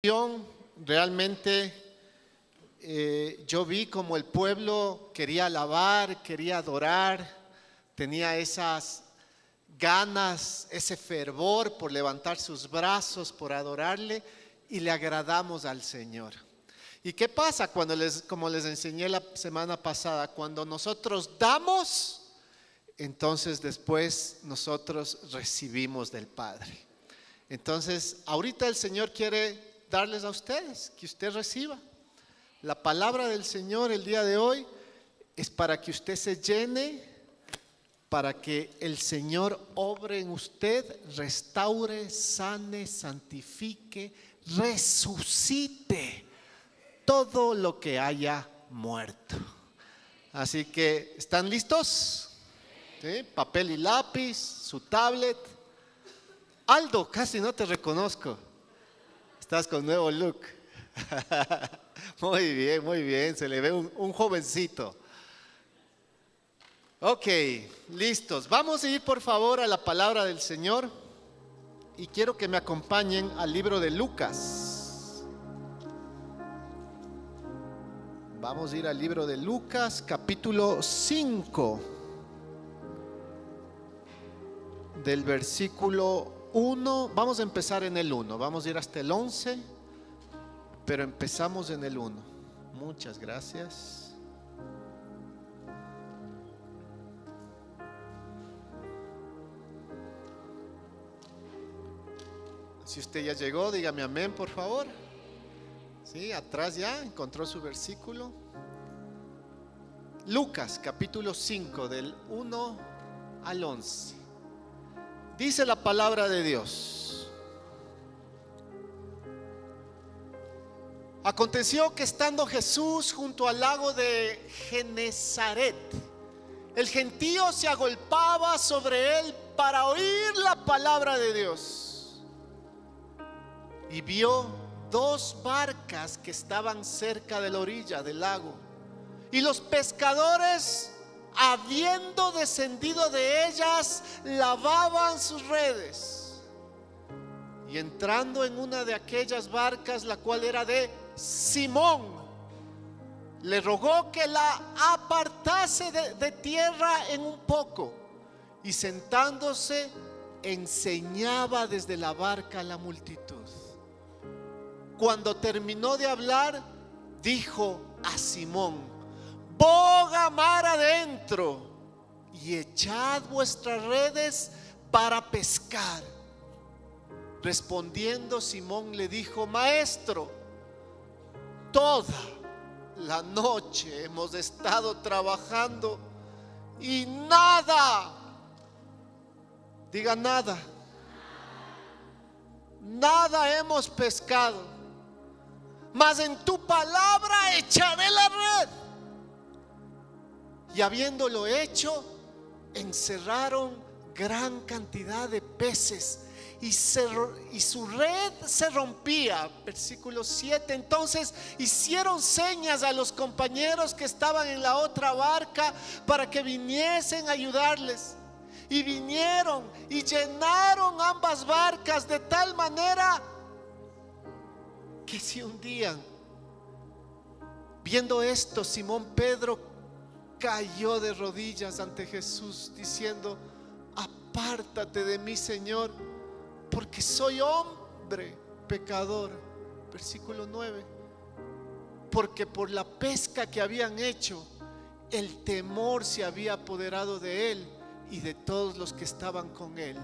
Realmente yo vi como el pueblo quería alabar, quería adorar, tenía esas ganas, ese fervor por levantar sus brazos, por adorarle, y le agradamos al Señor. ¿Y qué pasa cuando como les enseñé la semana pasada, cuando nosotros damos, entonces después nosotros recibimos del Padre? Entonces, ahorita el Señor quiere darles a ustedes, que usted reciba. La palabra del Señor el día de hoy es para que usted se llene, para que el Señor obre en usted, restaure, sane, santifique, resucite todo lo que haya muerto. Así que, ¿están listos? ¿Sí? Papel y lápiz, su tablet. Aldo, casi no te reconozco. Estás con nuevo look. Muy bien, se le ve un jovencito. Ok, listos. Vamos a ir por favor a la palabra del Señor y quiero que me acompañen al libro de Lucas. Vamos a ir al libro de Lucas, capítulo 5, del versículo 1, vamos a empezar en el 1, vamos a ir hasta el 11, pero empezamos en el 1. Muchas gracias. Si usted ya llegó, dígame amén, por favor. Sí, atrás ya encontró su versículo. Lucas, capítulo 5, del 1 al 11. Dice la palabra de Dios: aconteció que estando Jesús junto al lago de Genezaret, el gentío se agolpaba sobre él para oír la palabra de Dios. Y vio dos barcas que estaban cerca de la orilla del lago, y los pescadores, habiendo descendido de ellas, lavaban sus redes. Y entrando en una de aquellas barcas, la cual era de Simón, le rogó que la apartase de tierra en un poco, y sentándose enseñaba desde la barca a la multitud. Cuando terminó de hablar, dijo a Simón: boga mar adentro y echad vuestras redes para pescar. Respondiendo Simón le dijo: Maestro, toda la noche hemos estado trabajando y nada, diga nada, nada hemos pescado, mas en tu palabra echaré la red. Y habiéndolo hecho, encerraron gran cantidad de peces y su red se rompía. Versículo 7. Entonces hicieron señas a los compañeros que estaban en la otra barca para que viniesen a ayudarles. Y vinieron y llenaron ambas barcas de tal manera que se hundían. Viendo esto, Simón Pedro cayó de rodillas ante Jesús diciendo: apártate de mí, Señor, porque soy hombre pecador. Versículo 9. Porque por la pesca que habían hecho, el temor se había apoderado de él y de todos los que estaban con él.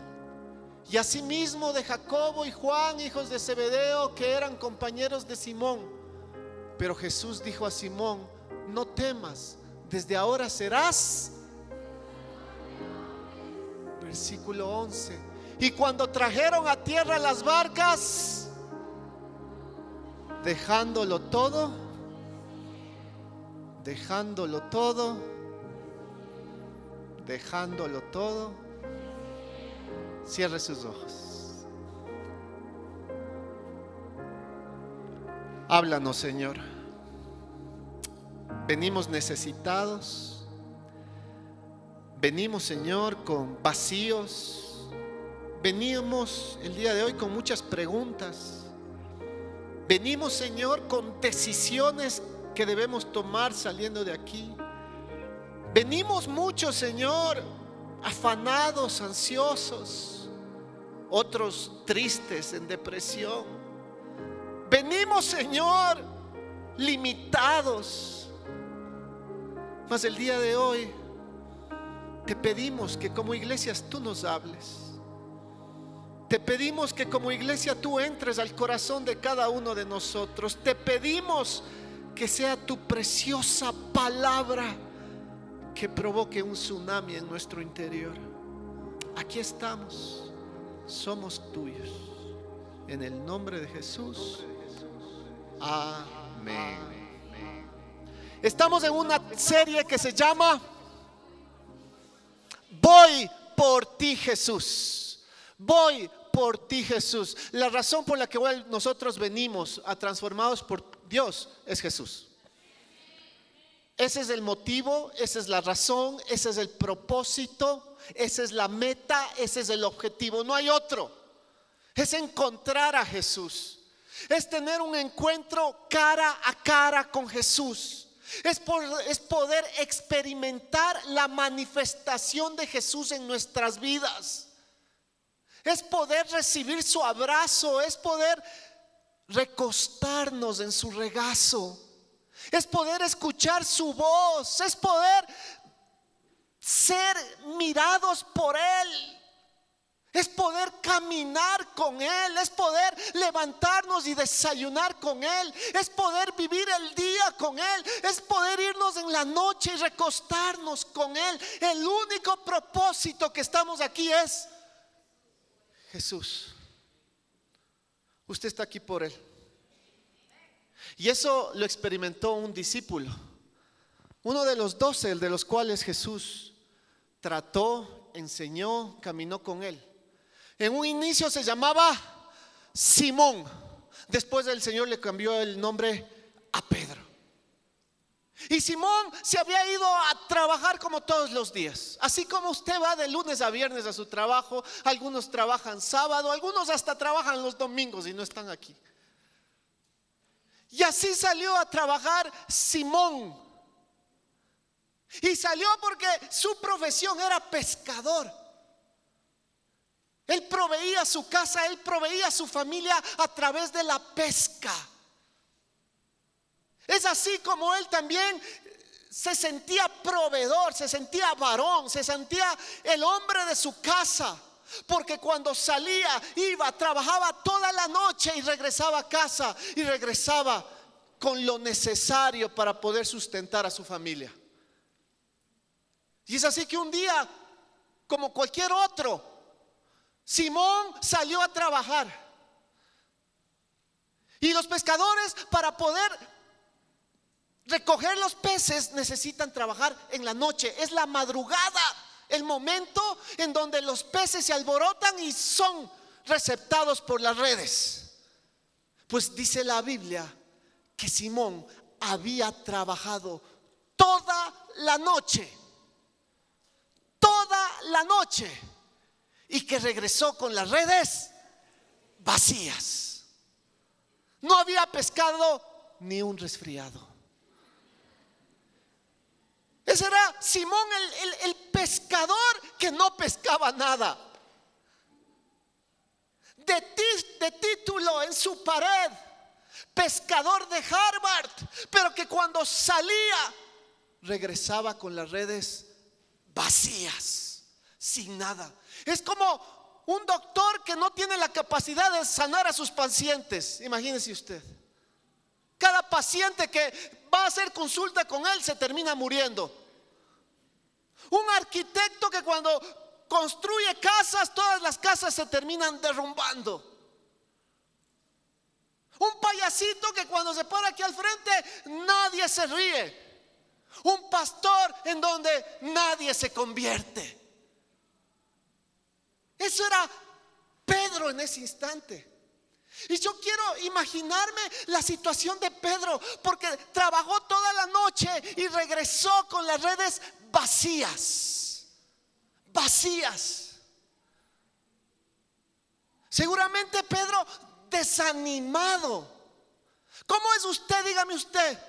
Y asimismo de Jacobo y Juan, hijos de Zebedeo, que eran compañeros de Simón. Pero Jesús dijo a Simón: no temas, desde ahora serás. Versículo 11. Y cuando trajeron a tierra las barcas, dejándolo todo, cierre sus ojos. Háblanos, Señor. Venimos necesitados, venimos, Señor, con vacíos, venimos el día de hoy con muchas preguntas, Venimos, Señor, con decisiones que debemos tomar saliendo de aquí. Venimos muchos, Señor, afanados, ansiosos, otros tristes, en depresión. Venimos, Señor, limitados. Mas el día de hoy te pedimos que como iglesias tú nos hables. Te pedimos que como iglesia tú entres al corazón de cada uno de nosotros. Te pedimos que sea tu preciosa palabra que provoque un tsunami en nuestro interior. Aquí estamos, somos tuyos. En el nombre de Jesús. Amén. Estamos en una serie que se llama Voy por ti, Jesús. Voy por ti, Jesús. La razón por la que nosotros venimos a Transformados por Dios es Jesús. Ese es el motivo, esa es la razón, ese es el propósito, esa es la meta, ese es el objetivo. No hay otro. Es encontrar a Jesús. Es tener un encuentro cara a cara con Jesús. Es poder experimentar la manifestación de Jesús en nuestras vidas. Es poder recibir su abrazo. Es poder recostarnos en su regazo. Es poder escuchar su voz. Es poder ser mirados por Él. Es poder caminar con Él. Es poder levantarnos y desayunar con Él. Es poder vivir el día con Él. Es poder irnos en la noche y recostarnos con Él. El único propósito que estamos aquí es Jesús. Usted está aquí por Él. Y eso lo experimentó un discípulo, uno de los 12, el de los cuales Jesús trató, enseñó, caminó con Él. En un inicio se llamaba Simón. Después el Señor le cambió el nombre a Pedro. Y Simón se había ido a trabajar como todos los días. Así como usted va de lunes a viernes a su trabajo. Algunos trabajan sábado, algunos hasta trabajan los domingos y no están aquí. Y así salió a trabajar Simón. Y salió porque su profesión era pescador. Él proveía su casa, él proveía su familia a través de la pesca. Es así como él también se sentía proveedor, se sentía varón, se sentía el hombre de su casa. Porque cuando salía, iba, trabajaba toda la noche y regresaba a casa y regresaba con lo necesario para poder sustentar a su familia. Y es así que un día, como cualquier otro, Simón salió a trabajar. Y los pescadores, para poder recoger los peces, necesitan trabajar en la noche. Es la madrugada el momento en donde los peces se alborotan y son receptados por las redes. Pues dice la Biblia que Simón había trabajado toda la noche, y que regresó con las redes vacías. No había pescado ni un resfriado. Ese era Simón, el pescador que no pescaba nada. De título en su pared, pescador de Harvard, pero que cuando salía regresaba con las redes vacías, sin nada. Es como un doctor que no tiene la capacidad de sanar a sus pacientes. Imagínese usted. Cada paciente que va a hacer consulta con él se termina muriendo. Un arquitecto que cuando construye casas, todas las casas se terminan derrumbando. Un payasito que cuando se para aquí al frente nadie se ríe. Un pastor en donde nadie se convierte. Eso era Pedro en ese instante. Y yo quiero imaginarme la situación de Pedro, porque trabajó toda la noche y regresó con las redes vacías. Seguramente Pedro desanimado, ¿Cómo es usted? Dígame usted.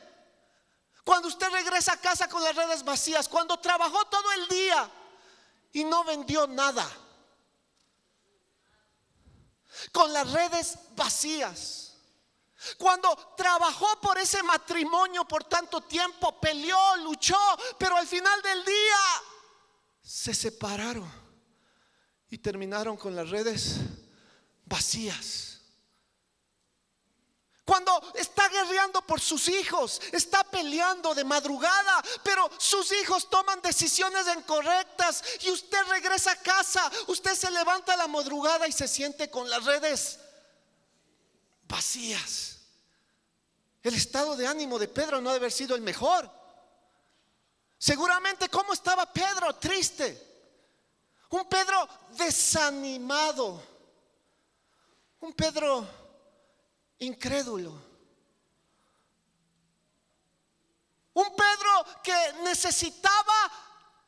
Cuando usted regresa a casa con las redes vacías, cuando trabajó todo el día y no vendió nada, con las redes vacías. Cuando trabajó por ese matrimonio por tanto tiempo, peleó, luchó, pero al final del día se separaron y terminaron con las redes vacías. Cuando está guerreando por sus hijos, está peleando de madrugada, pero sus hijos toman decisiones incorrectas y usted regresa a casa, usted se levanta a la madrugada y se siente con las redes vacías. El estado de ánimo de Pedro no debe haber sido el mejor. Seguramente, ¿cómo estaba Pedro? Triste. Un Pedro desanimado. Un Pedro incrédulo. Un Pedro que necesitaba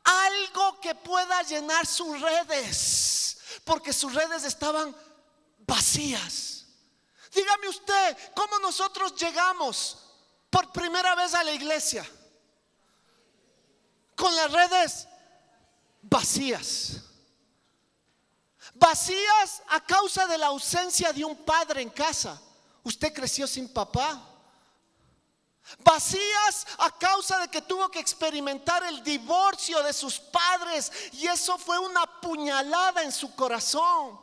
algo que pueda llenar sus redes, porque sus redes estaban vacías. Dígame usted, ¿cómo nosotros llegamos por primera vez a la iglesia? Con las redes vacías. Vacías a causa de la ausencia de un padre en casa. Usted creció sin papá. Vacías a causa de que tuvo que experimentar el divorcio de sus padres y eso fue una puñalada en su corazón.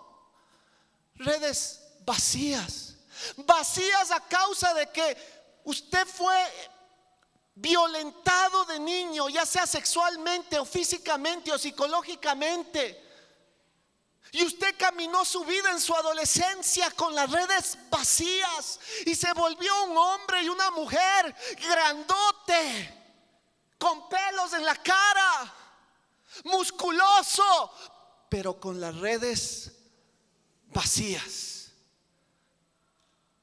Redes vacías. Vacías a causa de que usted fue violentado de niño, ya sea sexualmente o físicamente o psicológicamente. Y usted caminó su vida en su adolescencia con las redes vacías y se volvió un hombre y una mujer grandote, con pelos en la cara, musculoso, pero con las redes vacías.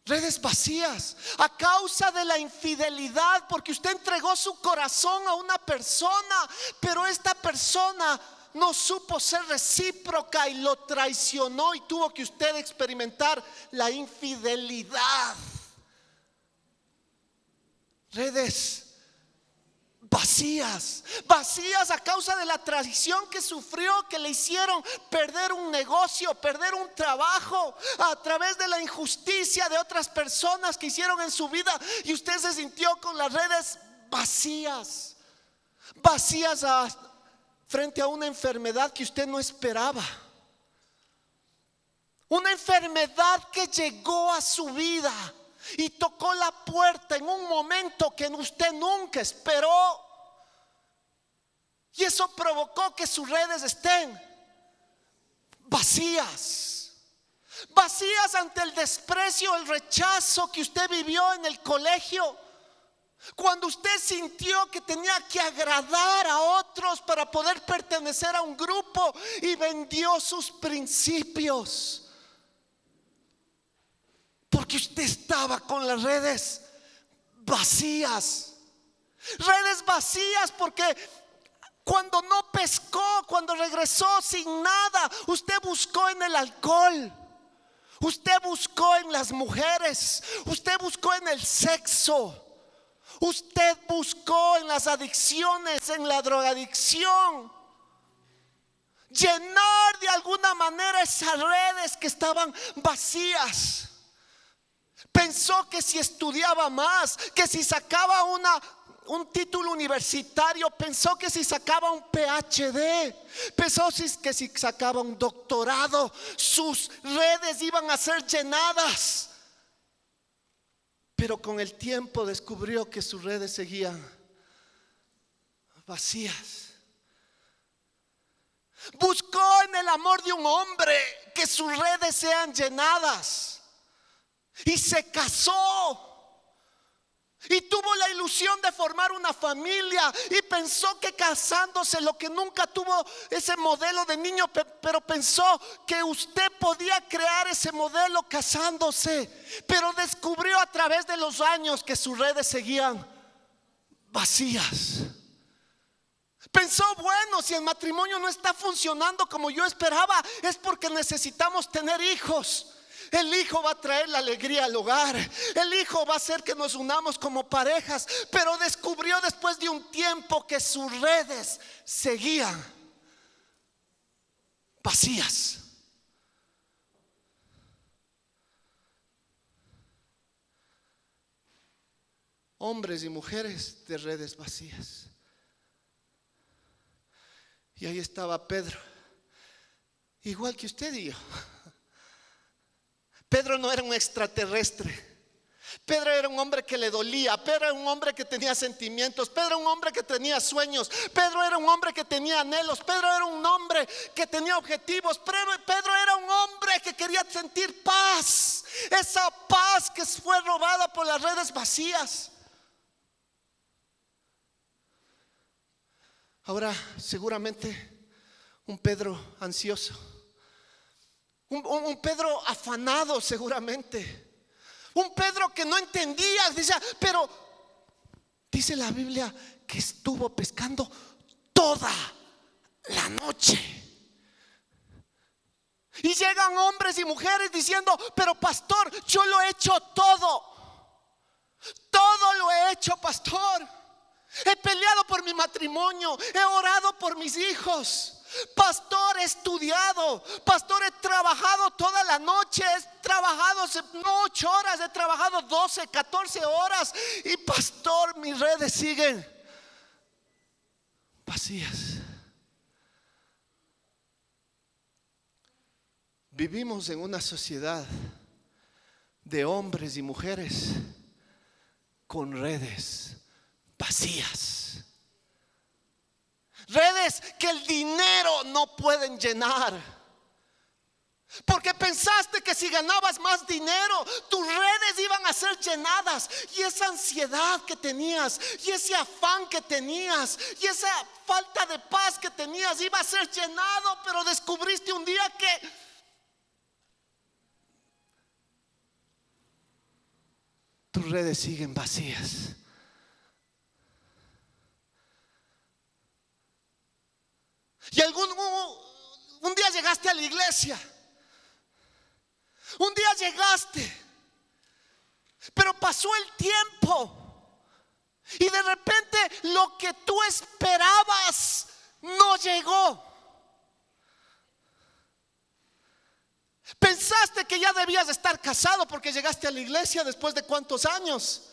Redes vacías a causa de la infidelidad, porque usted entregó su corazón a una persona, pero esta persona no supo ser recíproca y lo traicionó y tuvo que usted experimentar la infidelidad. Redes vacías, vacías a causa de la traición que sufrió, que le hicieron perder un negocio, perder un trabajo a través de la injusticia de otras personas que hicieron en su vida, y usted se sintió con las redes vacías, vacías frente a una enfermedad que usted no esperaba, una enfermedad que llegó a su vida y tocó la puerta en un momento que usted nunca esperó, y eso provocó que sus redes estén vacías. Vacías ante el desprecio, el rechazo que usted vivió en el colegio, cuando usted sintió que tenía que agradar a otros para poder pertenecer a un grupo y vendió sus principios, porque usted estaba con las redes vacías. Redes vacías porque cuando no pescó, cuando regresó sin nada, usted buscó en el alcohol, usted buscó en las mujeres, usted buscó en el sexo, usted buscó en las adicciones, en la drogadicción, llenar de alguna manera esas redes que estaban vacías. Pensó que si estudiaba más, que si sacaba un título universitario, pensó que si sacaba un PhD, pensó que si sacaba un doctorado, sus redes iban a ser llenadas. Pero con el tiempo descubrió que sus redes seguían vacías. Buscó en el amor de un hombre que sus redes sean llenadas y se casó. Y tuvo la ilusión de formar una familia y pensó que casándose, lo que nunca tuvo ese modelo de niño, pero pensó que usted podía crear ese modelo casándose, pero descubrió a través de los años que sus redes seguían vacías. Pensó, bueno, si el matrimonio no está funcionando como yo esperaba, es porque necesitamos tener hijos. El hijo va a traer la alegría al hogar. El hijo va a hacer que nos unamos como parejas. Pero descubrió después de un tiempo que sus redes seguían vacías. Hombres y mujeres de redes vacías. Y ahí estaba Pedro, igual que usted y yo. Pedro no era un extraterrestre. Pedro era un hombre que le dolía. Pedro era un hombre que tenía sentimientos. Pedro era un hombre que tenía sueños. Pedro era un hombre que tenía anhelos. Pedro era un hombre que tenía objetivos. Pedro era un hombre que quería sentir paz. Esa paz que fue robada por las redes vacías. Ahora seguramente un Pedro ansioso, un Pedro afanado seguramente, un Pedro que no entendía, decía, pero dice la Biblia que estuvo pescando toda la noche. Y llegan hombres y mujeres diciendo, pero pastor, yo lo he hecho todo lo he hecho, pastor. He peleado por mi matrimonio, he orado por mis hijos. Pastor, he estudiado. Pastor, he trabajado toda la noche. He trabajado no 8 horas, he trabajado 12, 14 horas. Y pastor, mis redes siguen vacías. Vivimos en una sociedad de hombres y mujeres con redes vacías. Redes que el dinero no pueden llenar. Porque pensaste que si ganabas más dinero, tus redes iban a ser llenadas. Y esa ansiedad que tenías, y ese afán que tenías, y esa falta de paz que tenías, iba a ser llenado. Pero descubriste un día que tus redes siguen vacías. Y un día llegaste a la iglesia. Un día llegaste, pero pasó el tiempo y de repente lo que tú esperabas no llegó. Pensaste que ya debías estar casado porque llegaste a la iglesia después de cuántos años.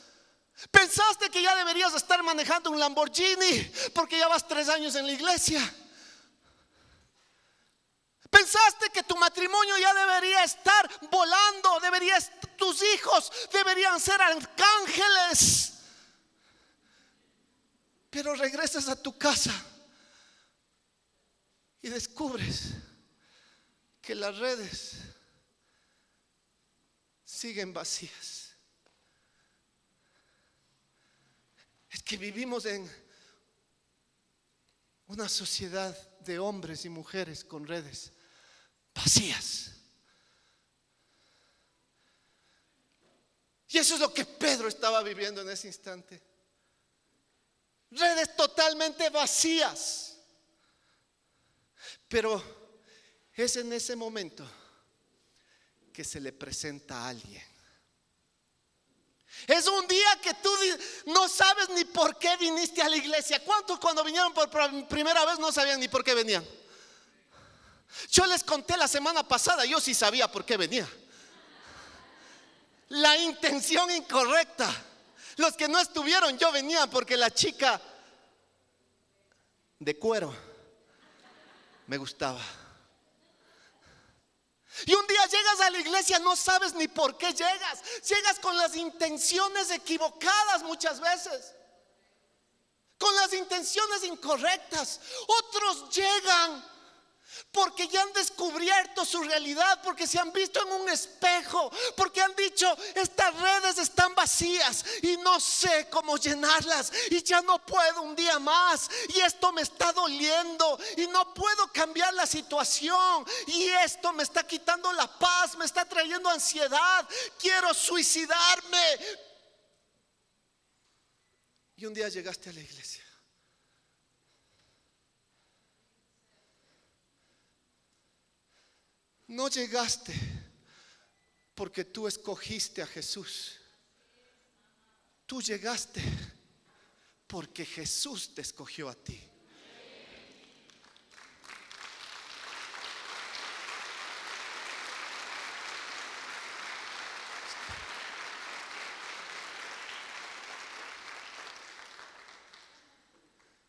Pensaste que ya deberías estar manejando un Lamborghini porque ya vas 3 años en la iglesia. Pensaste que tu matrimonio ya debería estar volando, tus hijos deberían ser arcángeles. Pero regresas a tu casa y descubres que las redes siguen vacías. Es que vivimos en una sociedad de hombres y mujeres con redes vacías. Y eso es lo que Pedro estaba viviendo en ese instante. Redes totalmente vacías. Pero es en ese momento que se le presenta a alguien. Es un día que tú no sabes ni por qué viniste a la iglesia. ¿Cuántos cuando vinieron por primera vez no sabían ni por qué venían? Yo les conté la semana pasada, yo sí sabía por qué venía. La intención incorrecta. Los que no estuvieron, yo venía porque la chica de cuero me gustaba. Y un día llegas a la iglesia, no sabes ni por qué llegas. Llegas con las intenciones equivocadas muchas veces, con las intenciones incorrectas. Otros llegan porque ya han descubierto su realidad, porque se han visto en un espejo, porque han dicho, estas redes están vacías y no sé cómo llenarlas, y ya no puedo un día más, y esto me está doliendo, y no puedo cambiar la situación, y esto me está quitando la paz, me está trayendo ansiedad, quiero suicidarme. Y un día llegaste a la iglesia. No llegaste Porque tú escogiste a Jesús. Tú llegaste porque Jesús te escogió a ti.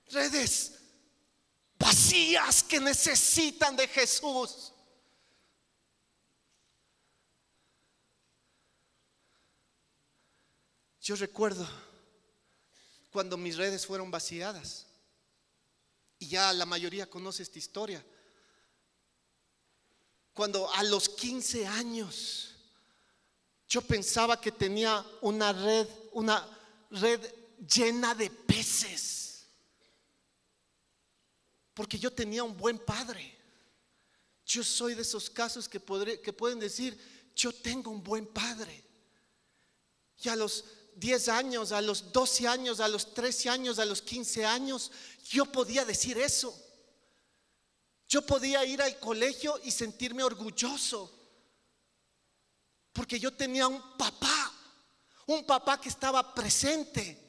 Redes vacías que necesitan de Jesús. Yo recuerdo cuando mis redes fueron vaciadas, y ya la mayoría conoce esta historia. Cuando a los 15 años yo pensaba que tenía una red llena de peces. Porque yo tenía un buen padre. Yo soy de esos casos que pueden decir, yo tengo un buen padre. Y a los 10 años, a los 12 años, a los 13 años, a los 15 años, yo podía decir eso. Yo podía ir al colegio y sentirme orgulloso. Porque yo tenía un papá que estaba presente.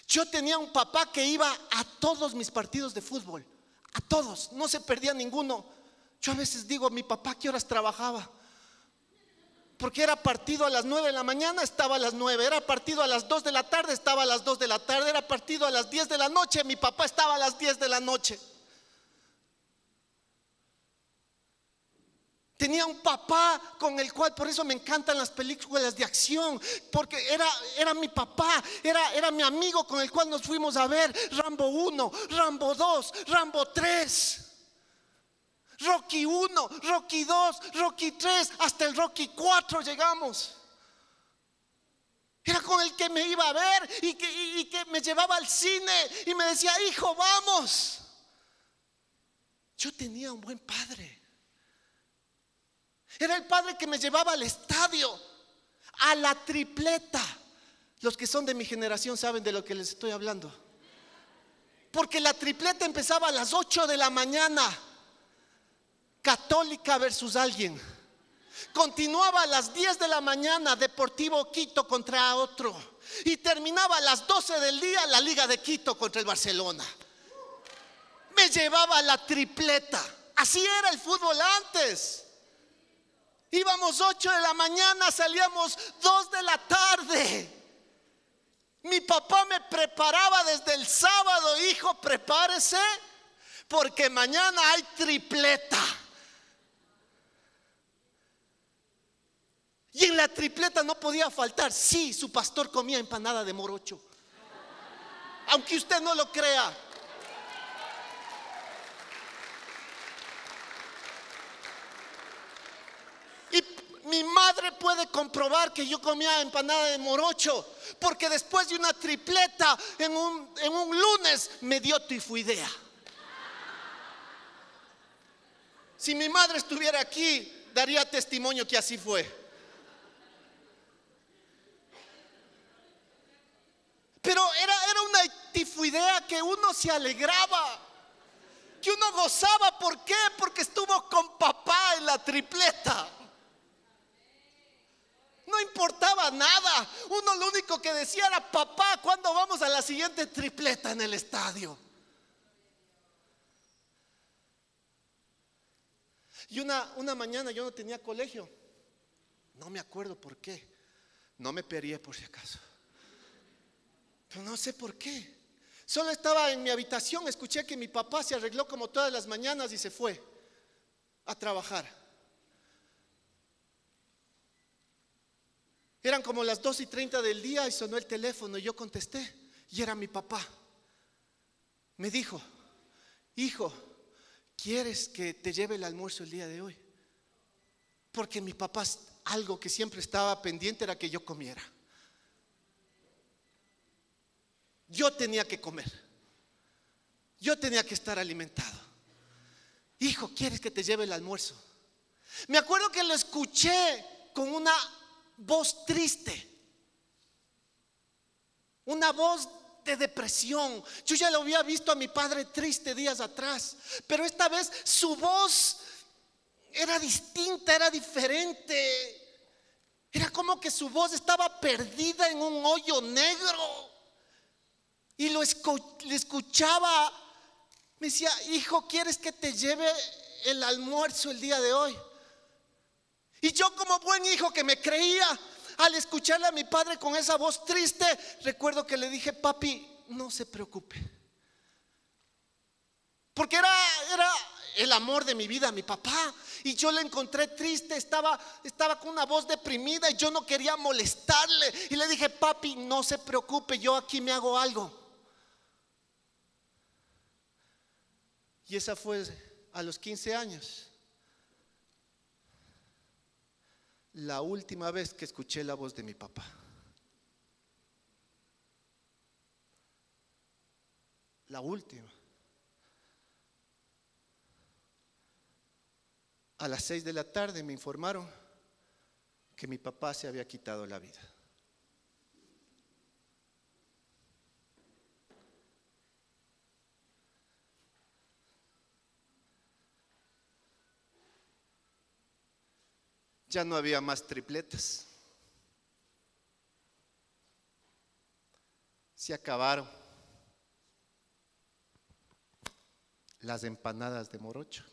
Yo tenía un papá que iba a todos mis partidos de fútbol, a todos, no se perdía ninguno. Yo a veces digo, mi papá, ¿qué horas trabajaba? Porque era partido a las 9 de la mañana, estaba a las 9. Era partido a las 2 de la tarde, estaba a las 2 de la tarde. Era partido a las 10 de la noche, mi papá estaba a las 10 de la noche. Tenía un papá con el cual, por eso me encantan las películas de acción, porque era mi papá, era mi amigo con el cual nos fuimos a ver Rambo 1, Rambo 2, Rambo 3, Rocky 1, Rocky 2, Rocky 3, hasta el Rocky 4 llegamos. Era con el que me iba a ver y que me llevaba al cine y me decía, hijo, vamos. Yo tenía un buen padre. Era el padre que me llevaba al estadio, a la tripleta. Los que son de mi generación saben de lo que les estoy hablando. Porque la tripleta empezaba a las 8 de la mañana. Católica versus alguien. Continuaba a las 10 de la mañana, Deportivo Quito contra otro. Y terminaba a las 12 del día, la Liga de Quito contra el Barcelona. Me llevaba a la tripleta. Así era el fútbol antes. Íbamos 8 de la mañana, salíamos 2 de la tarde. Mi papá me preparaba desde el sábado, hijo, prepárese, porque mañana hay tripleta. Y en la tripleta no podía faltar, sí, su pastor comía empanada de morocho. Aunque usted no lo crea. Y mi madre puede comprobar que yo comía empanada de morocho, porque después de una tripleta en un lunes me dio tifoidea. Si mi madre estuviera aquí, daría testimonio que así fue. Pero era una tifoidea que uno se alegraba, que uno gozaba. ¿Por qué? Porque estuvo con papá en la tripleta. No importaba nada. Uno lo único que decía era, papá, ¿cuándo vamos a la siguiente tripleta en el estadio? Y una mañana yo no tenía colegio. No me acuerdo por qué. No me peleé por si acaso. Pero no sé por qué. Solo estaba en mi habitación, escuché que mi papá se arregló como todas las mañanas y se fue a trabajar. Eran como las 2:30 del día y sonó el teléfono y yo contesté y era mi papá. Me dijo, hijo, ¿quieres que te lleve el almuerzo el día de hoy? Porque mi papá, algo que siempre estaba pendiente era que yo comiera. Yo tenía que comer. Yo tenía que estar alimentado. Hijo, ¿quieres que te lleve el almuerzo? Me acuerdo que lo escuché con una voz triste, una voz de depresión. Yo ya lo había visto a mi padre triste días atrás, pero esta vez su voz era distinta, era diferente. Era como que su voz estaba perdida en un hoyo negro. Y le escuchaba. Me decía: hijo, ¿quieres que te lleve el almuerzo el día de hoy? Y yo, como buen hijo que me creía, al escucharle a mi padre con esa voz triste, recuerdo que le dije: papi, no se preocupe. Porque era el amor de mi vida, mi papá. Y yo le encontré triste, estaba con una voz deprimida y yo no quería molestarle. Y le dije: papi, no se preocupe, yo aquí me hago algo. Y esa fue a los 15 años la última vez que escuché la voz de mi papá. La última. A las 6 de la tarde me informaron que mi papá se había quitado la vida. Ya no había más tripletas. Se acabaron las empanadas de morocho.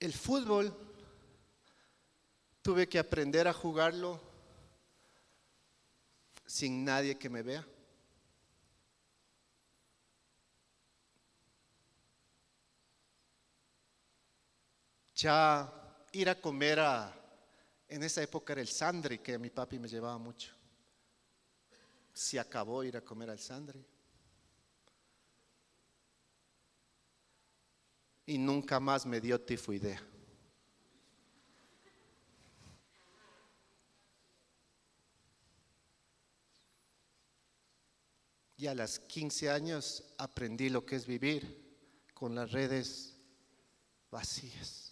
El fútbol tuve que aprender a jugarlo sin nadie que me vea. Ya ir a comer en esa época era el Sandri, que mi papi me llevaba mucho. Se acabó ir a comer al Sandri. Y nunca más me dio tifoidea. Y a los 15 años aprendí lo que es vivir con las redes vacías.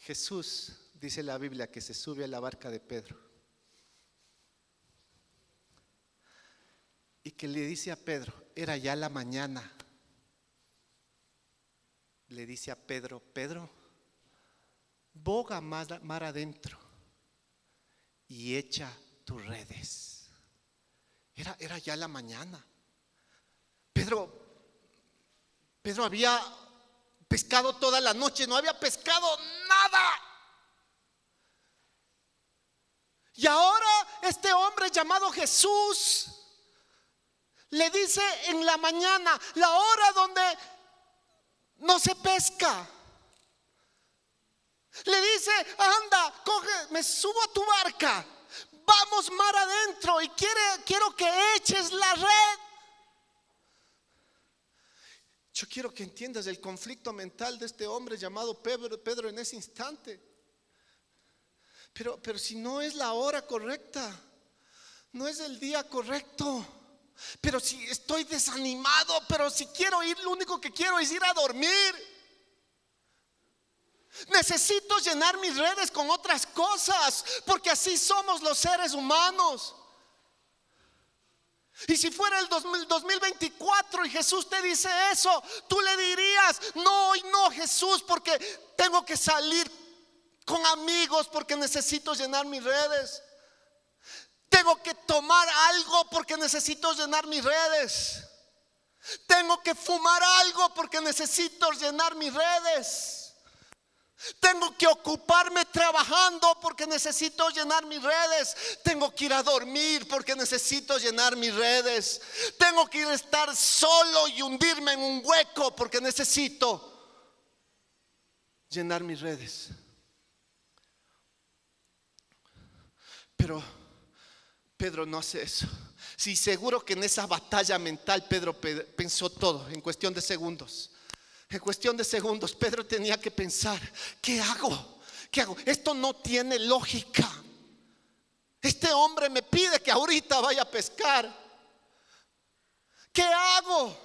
Jesús, dice la Biblia, que se sube a la barca de Pedro y que le dice a Pedro, era ya la mañana, le dice a Pedro: Pedro, boga mar adentro y echa tus redes. Era ya la mañana. Pedro había pescado toda la noche, no había pescado nada. Y ahora este hombre llamado Jesús le dice en la mañana, la hora donde no se pesca. Le dice: anda, me subo a tu barca, vamos mar adentro y quiero que eches la red. Yo quiero que entiendas el conflicto mental de este hombre llamado Pedro en ese instante. Pero si no es la hora correcta, no es el día correcto, pero si estoy desanimado, pero si quiero ir, lo único que quiero es ir a dormir. Necesito llenar mis redes con otras cosas, porque así somos los seres humanos. Y si fuera el 2024 y Jesús te dice eso, tú le dirías: no, hoy no, Jesús, porque tengo que salir con amigos, porque necesito llenar mis redes. Tengo que tomar algo porque necesito llenar mis redes. Tengo que fumar algo porque necesito llenar mis redes. Tengo que ocuparme trabajando porque necesito llenar mis redes. Tengo que ir a dormir porque necesito llenar mis redes. Tengo que ir a estar solo y hundirme en un hueco porque necesito llenar mis redes. Pero Pedro no hace eso. Sí, seguro que en esa batalla mental Pedro pensó todo en cuestión de segundos. En cuestión de segundos Pedro tenía que pensar: ¿qué hago? ¿Qué hago? Esto no tiene lógica. Este hombre me pide que ahorita vaya a pescar. ¿Qué hago?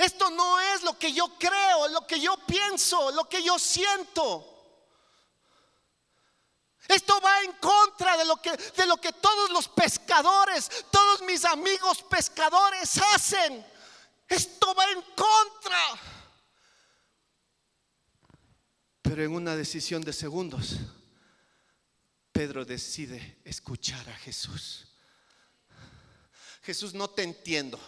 Esto no es lo que yo creo, lo que yo pienso, lo que yo siento. Esto va en contra de lo que todos los pescadores, todos mis amigos pescadores hacen. Esto va en contra. Pero en una decisión de segundos, Pedro decide escuchar a Jesús. Jesús, no te entiendo,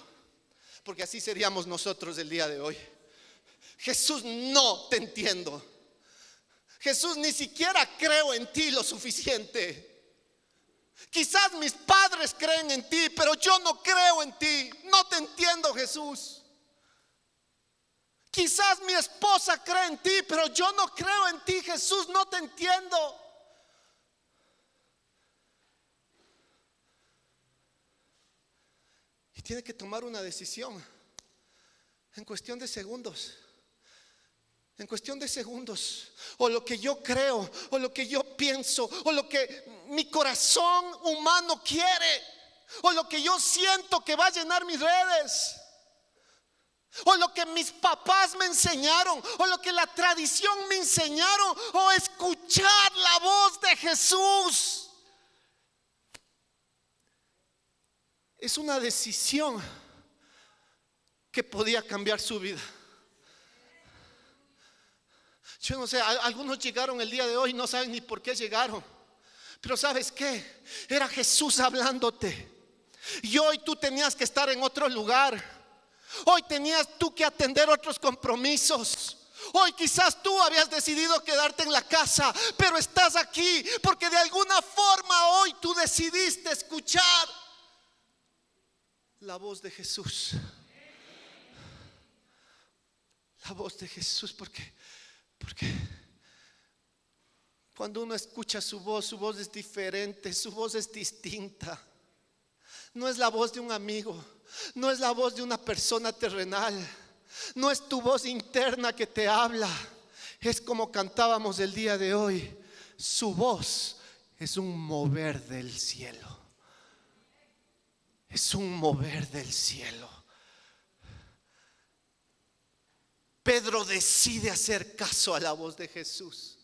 porque así seríamos nosotros el día de hoy. Jesús, no te entiendo. Jesús, ni siquiera creo en ti lo suficiente. Quizás mis padres creen en ti, pero yo no creo en ti. No te entiendo, Jesús. Quizás mi esposa cree en ti, pero yo no creo en ti, Jesús. No te entiendo. Y tiene que tomar una decisión en cuestión de segundos. En cuestión de segundos. O lo que yo creo, o lo que yo pienso, o lo que mi corazón humano quiere, o lo que yo siento que va a llenar mis redes, o lo que mis papás me enseñaron, o lo que la tradición me enseñaron, o escuchar la voz de Jesús. Es una decisión que podía cambiar su vida. Yo no sé, algunos llegaron el día de hoy y no saben ni por qué llegaron. Pero ¿sabes qué? Era Jesús hablándote. Y hoy tú tenías que estar en otro lugar. Hoy tenías tú que atender otros compromisos. Hoy quizás tú habías decidido quedarte en la casa, pero estás aquí porque de alguna forma hoy tú decidiste escuchar la voz de Jesús. La voz de Jesús, porque cuando uno escucha su voz es diferente, su voz es distinta. No es la voz de un amigo, no es la voz de una persona terrenal, no es tu voz interna que te habla. Es como cantábamos el día de hoy, su voz es un mover del cielo. Es un mover del cielo. Pedro decide hacer caso a la voz de Jesús.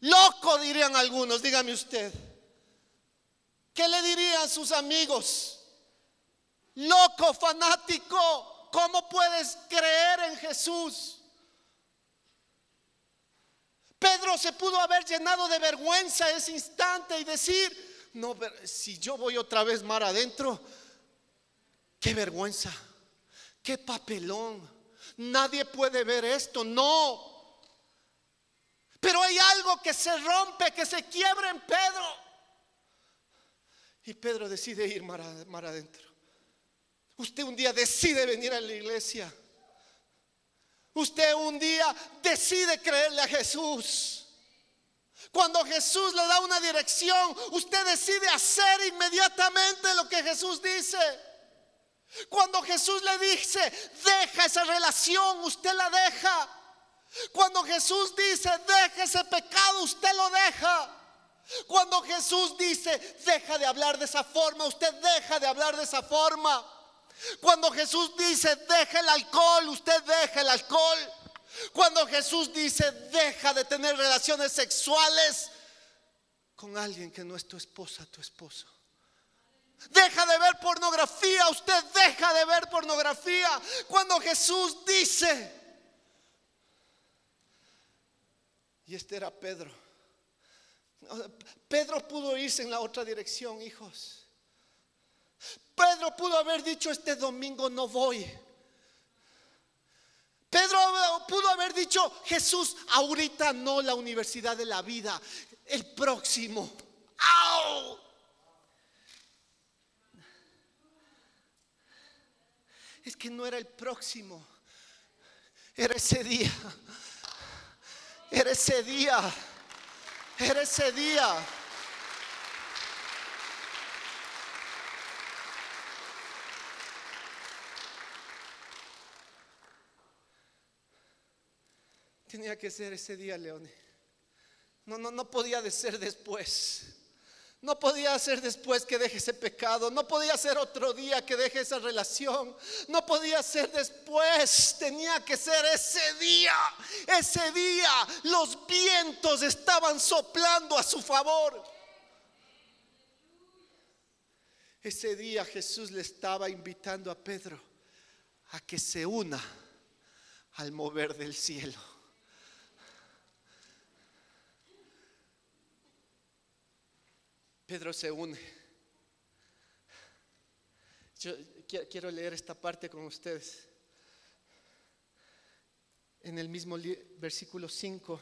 Loco, dirían algunos, dígame usted. ¿Qué le dirían sus amigos? Loco, fanático, ¿cómo puedes creer en Jesús? Pedro se pudo haber llenado de vergüenza ese instante y decir: no, si yo voy otra vez mar adentro, qué vergüenza, qué papelón. Nadie puede ver esto, no. Pero hay algo que se rompe, que se quiebra en Pedro. Y Pedro decide ir mar adentro. Usted un día decide venir a la iglesia. Usted un día decide creerle a Jesús. Cuando Jesús le da una dirección, usted decide hacer inmediatamente lo que Jesús dice. Cuando Jesús le dice: deja esa relación, usted la deja. Cuando Jesús dice: deja ese pecado, usted lo deja. Cuando Jesús dice: deja de hablar de esa forma, usted deja de hablar de esa forma. Cuando Jesús dice: deja el alcohol, usted deja el alcohol. Cuando Jesús dice: deja de tener relaciones sexuales con alguien que no es tu esposa, tu esposo. Deja de ver pornografía, usted deja de ver pornografía. Cuando Jesús dice, y este era Pedro. Pedro pudo irse en la otra dirección, hijos. Pedro pudo haber dicho: este domingo no voy. Pedro pudo haber dicho: Jesús, ahorita no, la universidad de la vida, el próximo. ¡Au! Es que no era el próximo, era ese día. Era ese día. Era ese día. Tenía que ser ese día, Leone. No podía de ser después. No podía ser después que deje ese pecado. No podía ser otro día que deje esa relación. No podía ser después. Tenía que ser ese día. Ese día los vientos estaban soplando a su favor. Ese día Jesús le estaba invitando a Pedro a que se una al mover del cielo. Pedro se une. Yo quiero leer esta parte con ustedes. En el mismo versículo 5.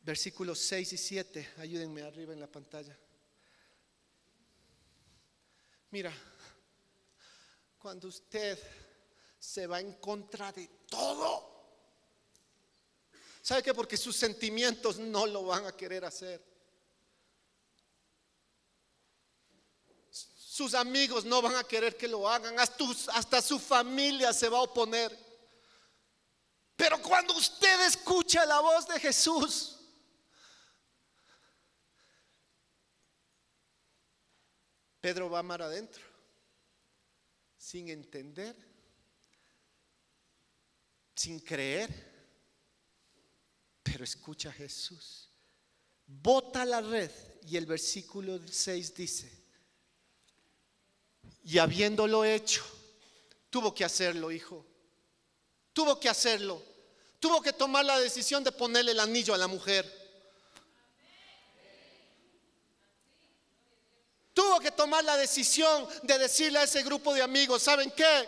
Versículos 6 y 7. Ayúdenme arriba en la pantalla. Mira, cuando usted se va en contra de todo, ¿sabe qué? Porque sus sentimientos no lo van a querer hacer. Sus amigos no van a querer que lo hagan. Hasta su familia se va a oponer. Pero cuando usted escucha la voz de Jesús, Pedro va mar adentro, sin entender, sin creer. Pero escucha a Jesús. Bota la red. Y el versículo 6 dice: y habiéndolo hecho, tuvo que hacerlo, hijo. Tuvo que hacerlo. Tuvo que tomar la decisión de ponerle el anillo a la mujer. Tuvo que tomar la decisión de decirle a ese grupo de amigos: ¿saben qué?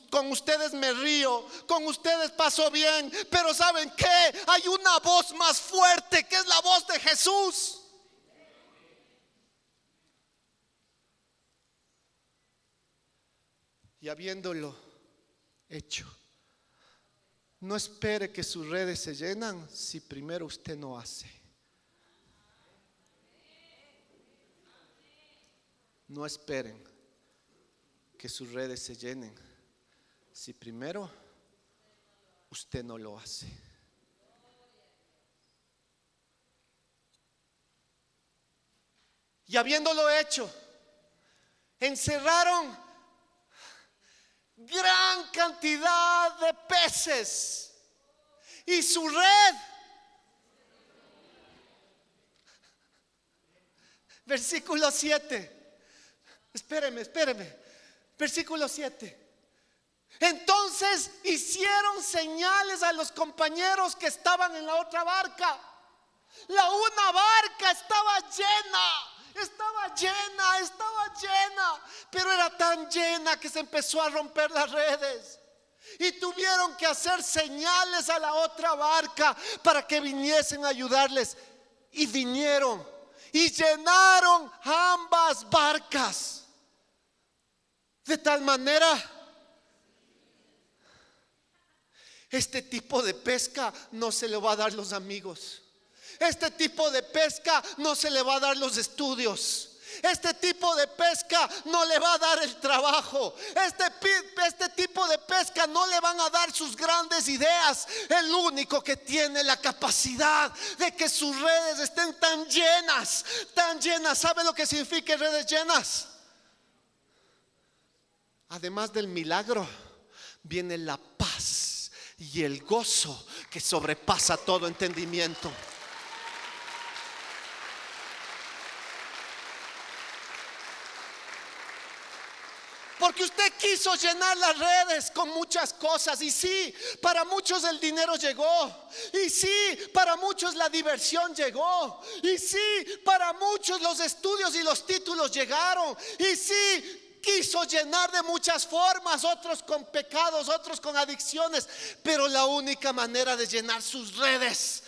Con ustedes me río, con ustedes paso bien, pero ¿saben qué? Hay una voz más fuerte, que es la voz de Jesús. Y habiéndolo hecho, no espere que sus redes se llenan si primero usted no hace. No esperen que sus redes se llenen si primero usted no lo hace. Y habiéndolo hecho, encerraron gran cantidad de peces y su red, versículo 7. Espéreme. Versículo 7. Entonces hicieron señales a los compañeros que estaban en la otra barca. Una barca estaba llena, pero era tan llena que se empezó a romper las redes. Y tuvieron que hacer señales a la otra barca para que viniesen a ayudarles. Y vinieron y llenaron ambas barcas. De tal manera, este tipo de pesca no se le va a dar los amigos. Este tipo de pesca no se le va a dar los estudios. Este tipo de pesca no le va a dar el trabajo. Este tipo de pesca no le van a dar sus grandes ideas. El único que tiene la capacidad de que sus redes estén tan llenas. ¿Sabe lo que significa redes llenas? Además del milagro, viene la paz y el gozo que sobrepasa todo entendimiento. Porque usted quiso llenar las redes con muchas cosas. Y sí, para muchos el dinero llegó. Y sí, para muchos la diversión llegó. Y sí, para muchos los estudios y los títulos llegaron. Y sí, quiso llenar de muchas formas, otros con pecados, otros con adicciones. Pero la única manera de llenar sus redes,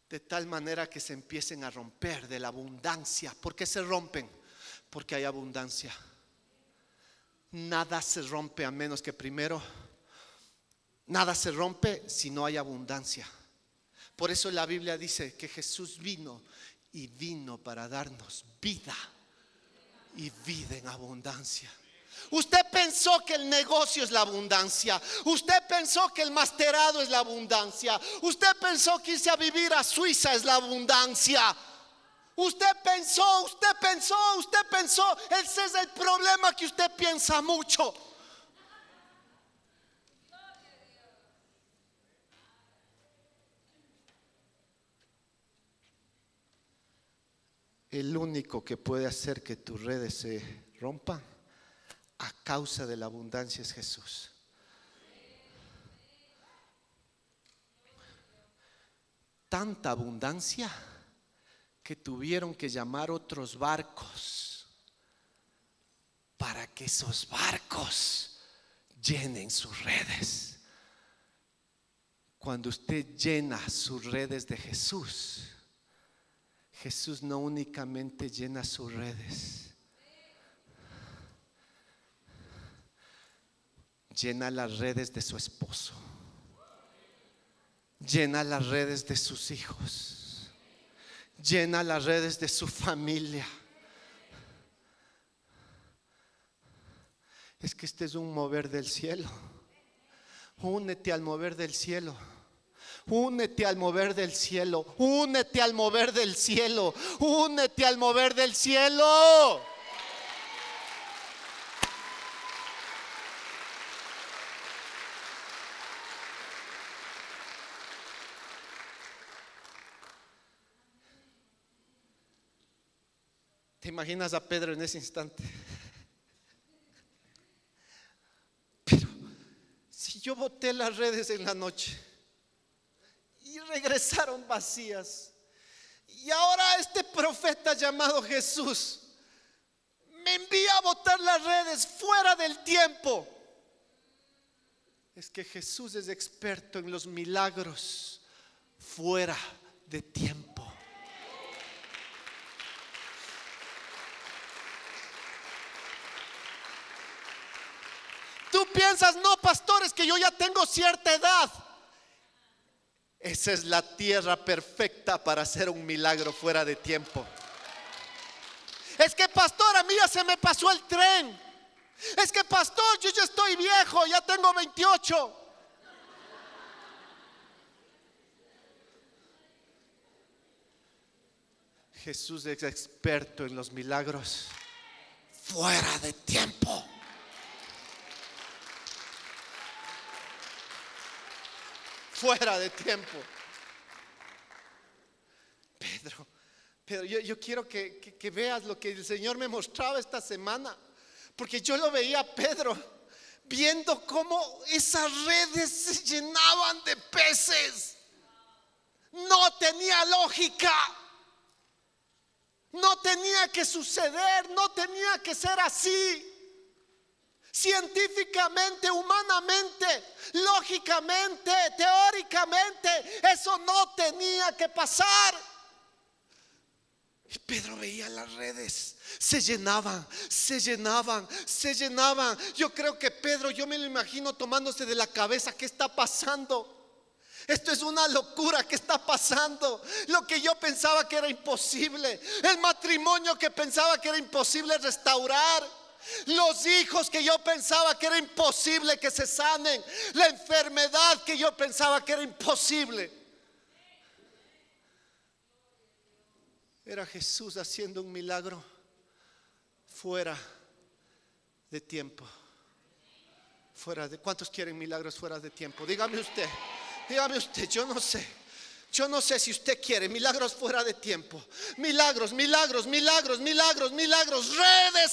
de tal manera que se empiecen a romper de la abundancia. ¿Por qué se rompen? Porque hay abundancia. Nada se rompe a menos que primero, nada se rompe si no hay abundancia. Por eso la Biblia dice que Jesús vino para darnos vida y vida en abundancia. Usted pensó que el negocio es la abundancia. Usted pensó que el masterado es la abundancia. Usted pensó que irse a vivir a Suiza es la abundancia. Usted pensó. Ese es el problema, que usted piensa mucho. El único que puede hacer que tus redes se rompan a causa de la abundancia es Jesús. Tanta abundancia que tuvieron que llamar otros barcos para que esos barcos llenen sus redes. Cuando usted llena sus redes de Jesús, Jesús no únicamente llena sus redes, llena las redes de su esposo, llena las redes de sus hijos, llena las redes de su familia. Es que este es un mover del cielo. Únete al mover del cielo. Únete al mover del cielo. Únete al mover del cielo. Únete al mover del cielo. ¿Te imaginas a Pedro en ese instante? Pero si yo boté las redes en la noche y regresaron vacías, y ahora este profeta llamado Jesús me envía a botar las redes fuera del tiempo. Es que Jesús es experto en los milagros fuera de tiempo. Tú piensas, no, pastor, es que yo ya tengo cierta edad. Esa es la tierra perfecta para hacer un milagro fuera de tiempo. Es que, pastor, a mí ya se me pasó el tren. Es que, pastor, yo ya estoy viejo, ya tengo 28. Jesús es experto en los milagros fuera de tiempo. Fuera de tiempo. Pedro, yo quiero que veas lo que el Señor me mostraba esta semana. Porque yo lo veía a Pedro viendo cómo esas redes se llenaban de peces. No tenía lógica. No tenía que suceder, no tenía que ser así. Científicamente, humanamente, lógicamente, teóricamente, eso no tenía que pasar. Y Pedro veía las redes, se llenaban. Yo creo que Pedro, yo me lo imagino tomándose de la cabeza. ¿Qué está pasando? Esto es una locura. ¿Qué está pasando? Lo que yo pensaba que era imposible, el matrimonio que pensaba que era imposible restaurar, los hijos que yo pensaba que era imposible que se sanen, la enfermedad que yo pensaba que era imposible, era Jesús haciendo un milagro fuera de tiempo. ¿Cuántos quieren milagros fuera de tiempo? Dígame usted, yo no sé. Yo no sé si usted quiere milagros fuera de tiempo. Milagros. Redes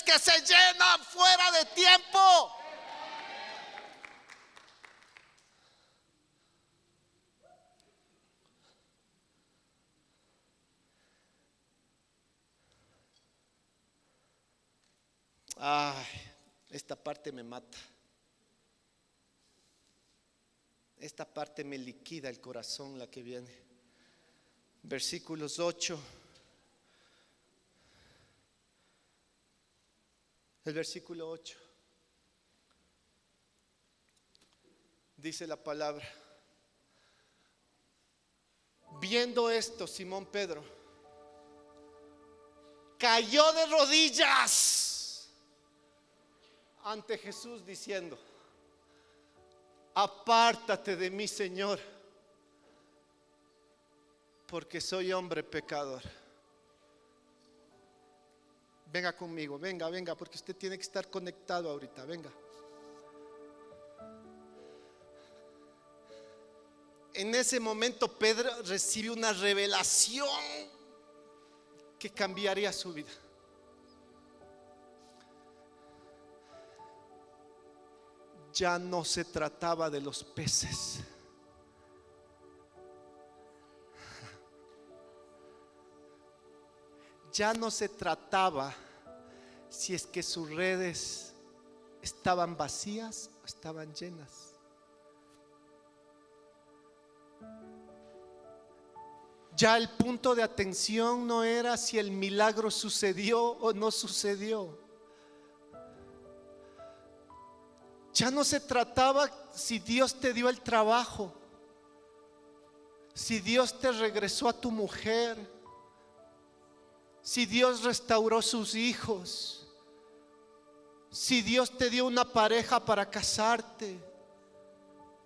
que se llenan fuera de tiempo. Ay, esta parte me mata. Esta parte me liquida el corazón, la que viene. Versículos 8. El versículo 8. Dice la palabra: viendo esto, Simón Pedro cayó de rodillas ante Jesús diciendo: apártate de mí, Señor, porque soy hombre pecador. Venga conmigo, venga, porque usted tiene que estar conectado ahorita, venga. En ese momento Pedro recibe una revelación que cambiaría su vida. Ya no se trataba de los peces. Ya no se trataba si es que sus redes estaban vacías o estaban llenas. Ya el punto de atención no era si el milagro sucedió o no sucedió. Ya no se trataba si Dios te dio el trabajo, si Dios te regresó a tu mujer, si Dios restauró sus hijos, si Dios te dio una pareja para casarte.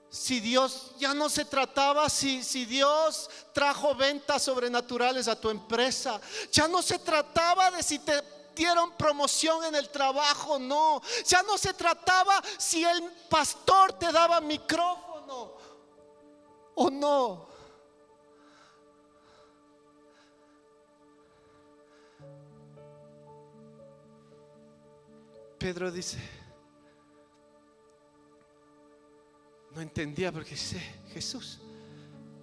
Si Dios, ya no se trataba si Dios trajo ventas sobrenaturales a tu empresa. Ya no se trataba de si te dieron promoción en el trabajo, no. Ya no se trataba si el pastor te daba micrófono o no. Pedro dice, no entendía porque dice: Jesús,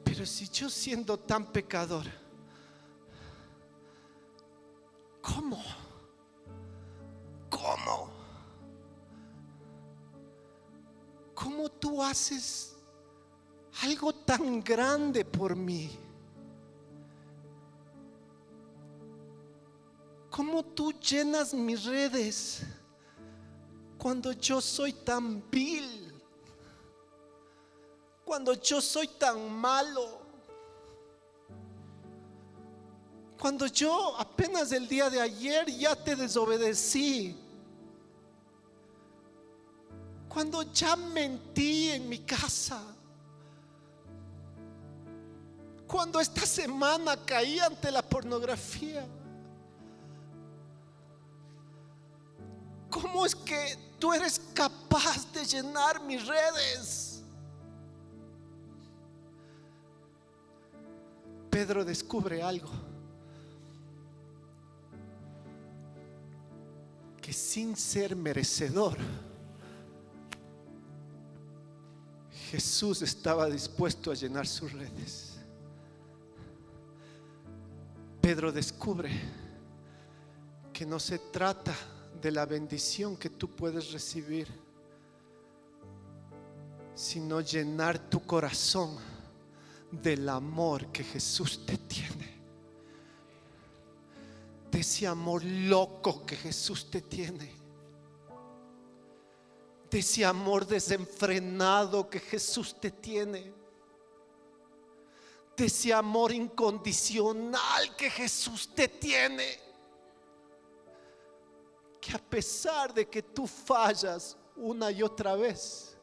pero si yo siendo tan pecador, ¿cómo tú haces algo tan grande por mí? ¿Cómo tú llenas mis redes cuando yo soy tan vil? Cuando yo soy tan malo, cuando yo apenas el día de ayer ya te desobedecí, cuando ya mentí en mi casa, cuando esta semana caí ante la pornografía, ¿cómo es que tú eres capaz de llenar mis redes? Pedro descubre algo, que sin ser merecedor, Jesús estaba dispuesto a llenar sus redes. Pedro descubre que no se trata de la bendición que tú puedes recibir, sino llenar tu corazón del amor que Jesús te tiene, de ese amor loco que Jesús te tiene, de ese amor desenfrenado que Jesús te tiene, de ese amor incondicional que Jesús te tiene, que a pesar de que tú fallas una y otra vez,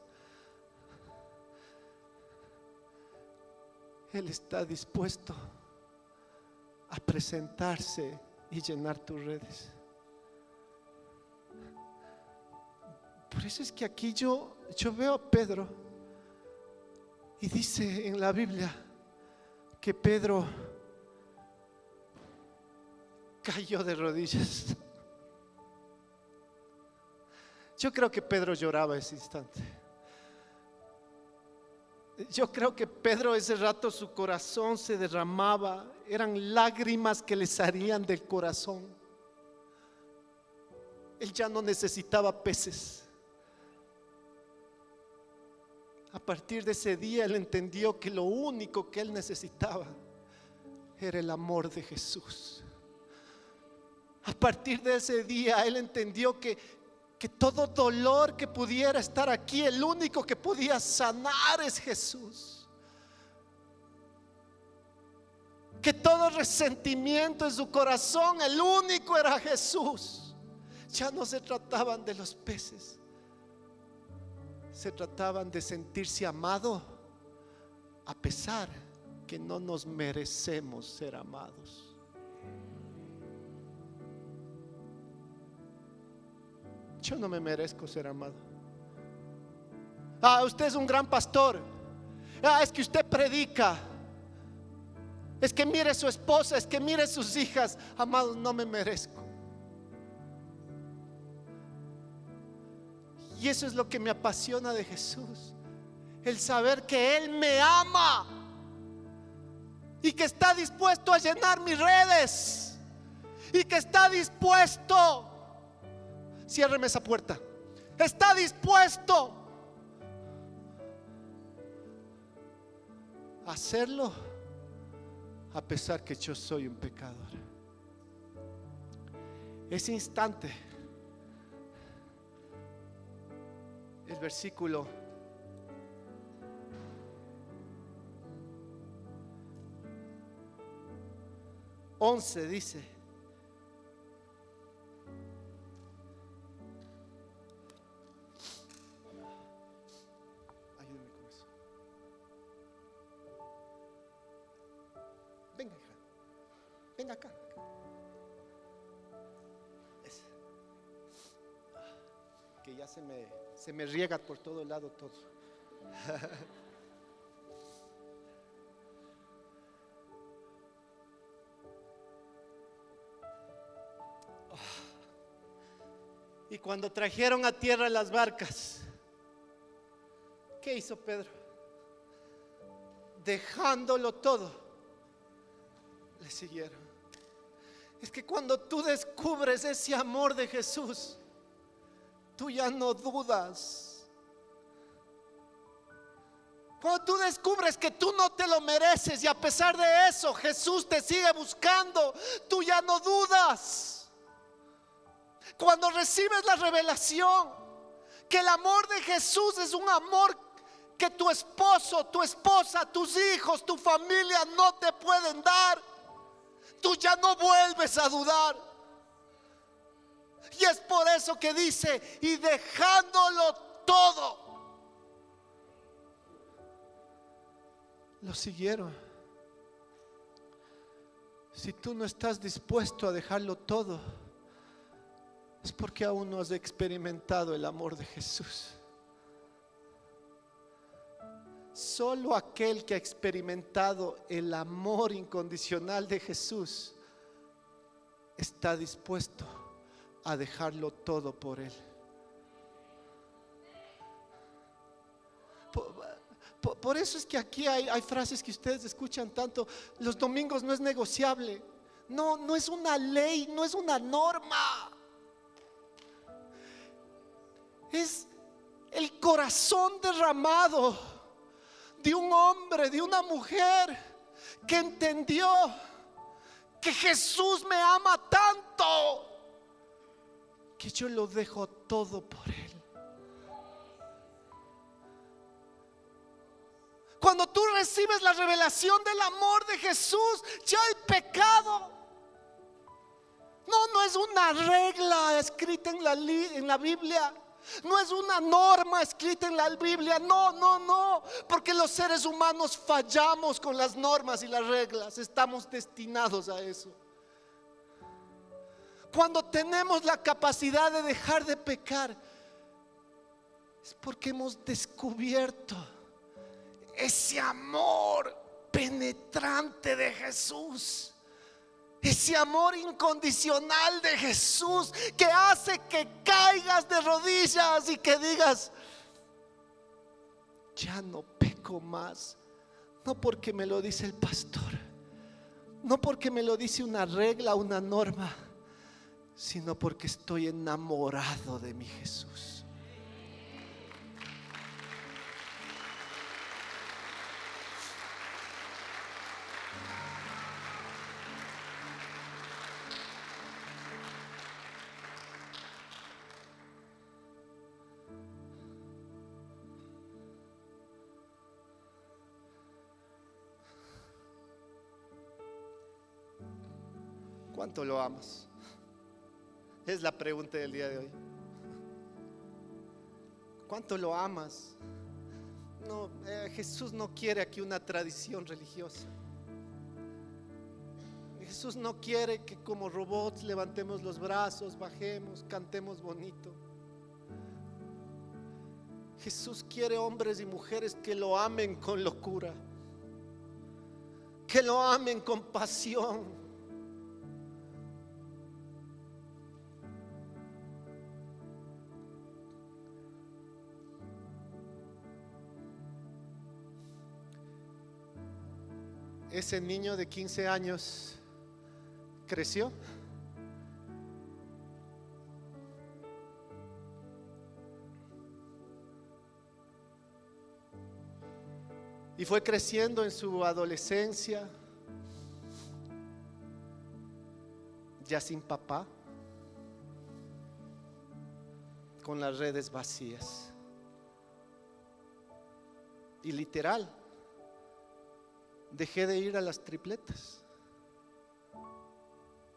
Él está dispuesto a presentarse y llenar tus redes. Por eso es que aquí yo veo a Pedro, y dice en la Biblia que Pedro cayó de rodillas. Yo creo que Pedro lloraba ese instante. Yo creo que Pedro ese rato su corazón se derramaba, eran lágrimas que le salían del corazón. Él ya no necesitaba peces. A partir de ese día él entendió que lo único que él necesitaba era el amor de Jesús. A partir de ese día él entendió que todo dolor que pudiera estar aquí, el único que podía sanar es Jesús. Que todo resentimiento en su corazón, el único era Jesús. Ya no se trataban de los peces, se trataban de sentirse amado a pesar que no nos merecemos ser amados. Yo no me merezco ser amado. Usted es un gran pastor. Es que usted predica. Es que mire su esposa, es que mire sus hijas. Amados, no me merezco. Y eso es lo que me apasiona de Jesús, el saber que Él me ama y que está dispuesto a llenar mis redes y que está dispuesto, ciérreme esa puerta, está dispuesto a hacerlo a pesar que yo soy un pecador. Ese instante, el versículo 11 dice: ayúdame con eso. Venga, hija, venga acá. Que ya se me riega por todo el lado todo. Y cuando trajeron a tierra las barcas, ¿qué hizo Pedro? Dejándolo todo, le siguieron. Es que cuando tú descubres ese amor de Jesús, tú ya no dudas. Cuando tú descubres que tú no te lo mereces y a pesar de eso Jesús te sigue buscando, tú ya no dudas. Cuando recibes la revelación que el amor de Jesús es un amor que tu esposo, tu esposa, tus hijos, tu familia no te pueden dar, tú ya no vuelves a dudar. Y es por eso que dice: y dejándolo todo, lo siguieron. Si tú no estás dispuesto a dejarlo todo, es porque aún no has experimentado el amor de Jesús. Solo aquel que ha experimentado el amor incondicional de Jesús está dispuesto a dejarlo todo por Él. Por eso es que aquí hay frases que ustedes escuchan tanto: los domingos no es negociable. No es una ley, no es una norma. Es el corazón derramado de un hombre, de una mujer que entendió que Jesús me ama tanto que yo lo dejo todo por Él. Cuando tú recibes la revelación del amor de Jesús, ya el pecado no es una regla escrita en la Biblia. No es una norma escrita en la Biblia. No, porque los seres humanos fallamos con las normas y las reglas. Estamos destinados a eso. Cuando tenemos la capacidad de dejar de pecar, es porque hemos descubierto ese amor penetrante de Jesús. Ese amor incondicional de Jesús que hace que caigas de rodillas y que digas: ya no peco más. No porque me lo dice el pastor, no porque me lo dice una regla, una norma, sino porque estoy enamorado de mi Jesús. ¿Cuánto lo amas? Es la pregunta del día de hoy. ¿Cuánto lo amas? No, Jesús no quiere aquí una tradición religiosa. Jesús no quiere que como robots levantemos los brazos, bajemos, cantemos bonito. Jesús quiere hombres y mujeres que lo amen con locura, que lo amen con pasión. Ese niño de 15 años creció. Y fue creciendo en su adolescencia, ya sin papá, con las redes vacías. Y literal, dejé de ir a las tripletas.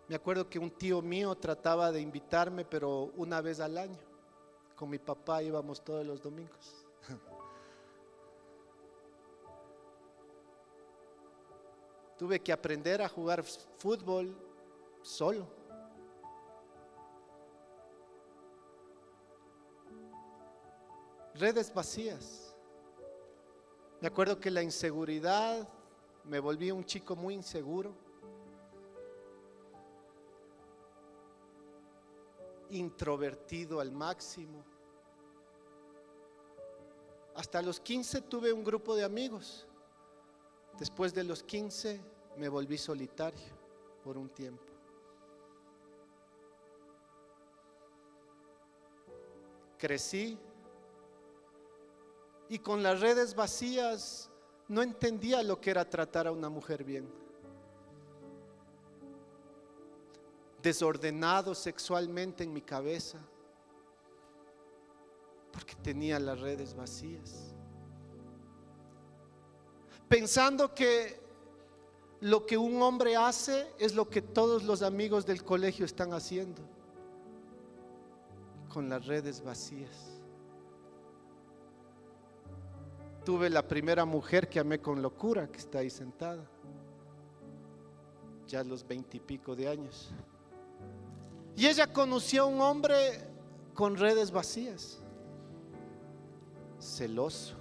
Me acuerdo que un tío mío trataba de invitarme, pero una vez al año. Con mi papá íbamos todos los domingos. Tuve que aprender a jugar fútbol solo. Redes vacías. Me acuerdo que la inseguridad, me volví un chico muy inseguro, introvertido al máximo. Hasta los 15 tuve un grupo de amigos. Después de los 15 me volví solitario por un tiempo. Crecí y con las redes vacías no entendía lo que era tratar a una mujer bien. Desordenado sexualmente en mi cabeza, porque tenía las redes vacías. Pensando que lo que un hombre hace es lo que todos los amigos del colegio están haciendo, con las redes vacías. Tuve la primera mujer que amé con locura, que está ahí sentada, ya a los 20 y pico de años. Y ella conoció a un hombre con redes vacías, celoso,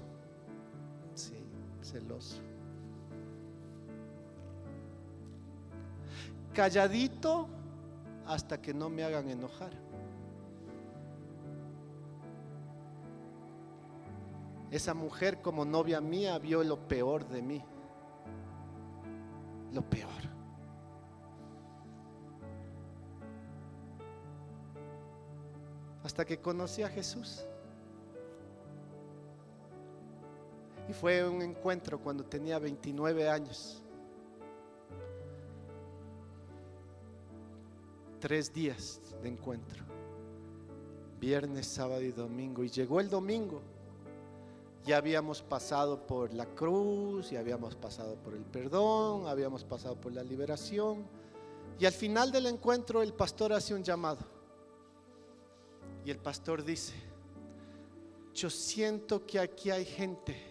sí, celoso, calladito hasta que no me hagan enojar. Esa mujer como novia mía vio lo peor de mí, lo peor. Hasta que conocí a Jesús. Y fue un encuentro cuando tenía 29 años. 3 días de encuentro, viernes, sábado y domingo. Y llegó el domingo. Ya habíamos pasado por la cruz, ya habíamos pasado por el perdón, habíamos pasado por la liberación. Y al final del encuentro el pastor hace un llamado. Y el pastor dice: yo siento que aquí hay gente